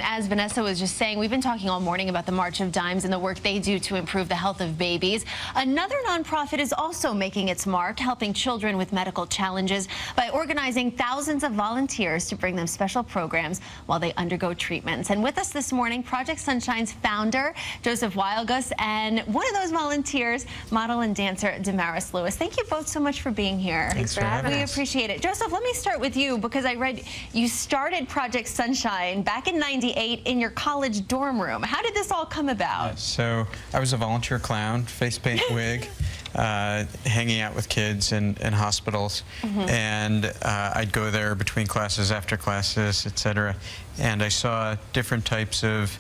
As Vanessa was just saying, we've been talking all morning about the March of Dimes and the work they do to improve the health of babies. Another nonprofit is also making its mark, helping children with medical challenges by organizing thousands of volunteers to bring them special programs while they undergo treatments. And with us this morning, Project Sunshine's founder, Joseph Weilgus, and one of those volunteers, model and dancer Damaris Lewis. Thank you both so much for being here. Thanks for having us. We appreciate it. Joseph, let me start with you because I read you started Project Sunshine back in '98 in your college dorm room. How did this all come about? So I was a volunteer clown, face paint wig, hanging out with kids in hospitals. And I'd go there between classes, after classes, etc. And I saw different types of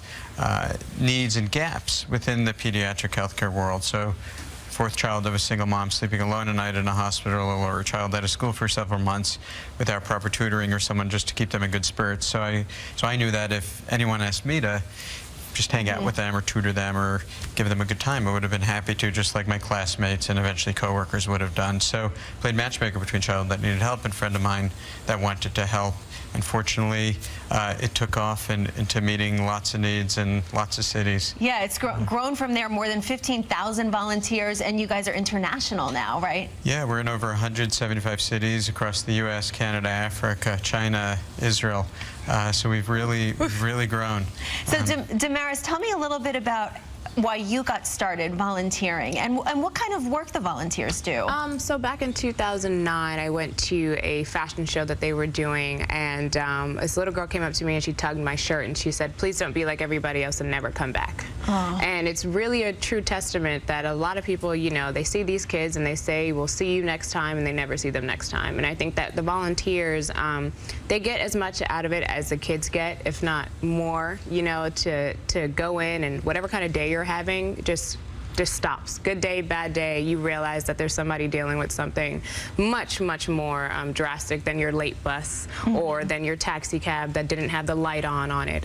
needs and gaps within the pediatric healthcare world. So fourth child of a single mom sleeping alone at night in a hospital, or a child out of school for several months without proper tutoring or someone just to keep them in good spirits. So I knew that if anyone asked me to just hang out with them or tutor them or give them a good time, I would have been happy to, just like my classmates and eventually coworkers would have done. So played matchmaker between a child that needed help and a friend of mine that wanted to help. Unfortunately, it took off into meeting lots of needs in lots of cities. Yeah, it's grown from there, more than 15,000 volunteers, and you guys are international now, right? Yeah, we're in over 175 cities across the U.S., Canada, Africa, China, Israel. So we've really grown. So Damaris, tell me a little bit about why you got started volunteering and what kind of work the volunteers do. So back in 2009, I went to a fashion show that they were doing, and this little girl came up to me and she tugged my shirt and she said, "Please don't be like everybody else and never come back." And it's really a true testament that a lot of people, you know, they see these kids and they say, "We'll see you next time," and they never see them next time. And I think that the volunteers, they get as much out of it as the kids get, if not more, you know, to go in and whatever kind of day you're having, just stops. Good day, bad day, you realize that there's somebody dealing with something much more drastic than your late bus or than your taxi cab that didn't have the light on it.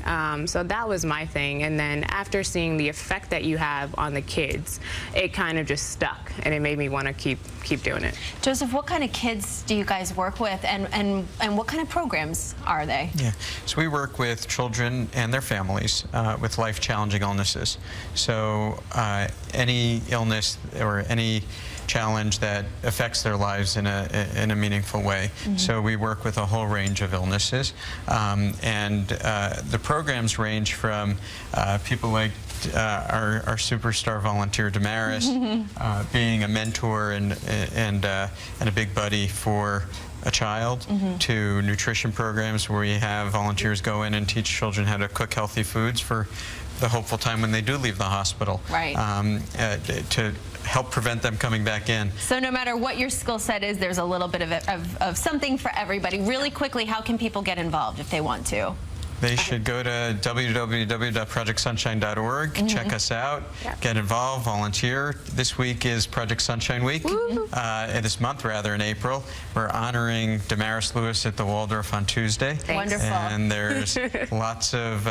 So that was my thing. And then after seeing the effect that you have on the kids, it kind of just stuck, and it made me want to keep doing it. Joseph, what kind of kids do you guys work with, and what kind of programs are they? Yeah, so we work with children and their families with life-challenging illnesses. So any illness or any challenge that affects their lives in a meaningful way. So we work with a whole range of illnesses, and the programs range from people like our superstar volunteer Damaris, being a mentor and a big buddy for a child, to nutrition programs where we have volunteers go in and teach children how to cook healthy foods for the hopeful time when they do leave the hospital, right? To help prevent them coming back in. So no matter what your skill set is, there's a little bit of something for everybody. Really quickly, how can people get involved if they want to? They should go to www.projectsunshine.org, check us out, get involved, volunteer. This week is Project Sunshine Week. This month, rather, in April. We're honoring Damaris Lewis at the Waldorf on Tuesday. Wonderful. And there's lots of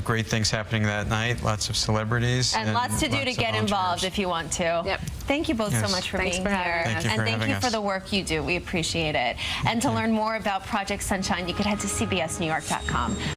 great things happening that night, lots of celebrities. And lots to do to get involved if you want to. Yep. Thank you both so much for being here. And thank you for the work you do. We appreciate it. And to learn more about Project Sunshine, you could head to cbsnewyork.com.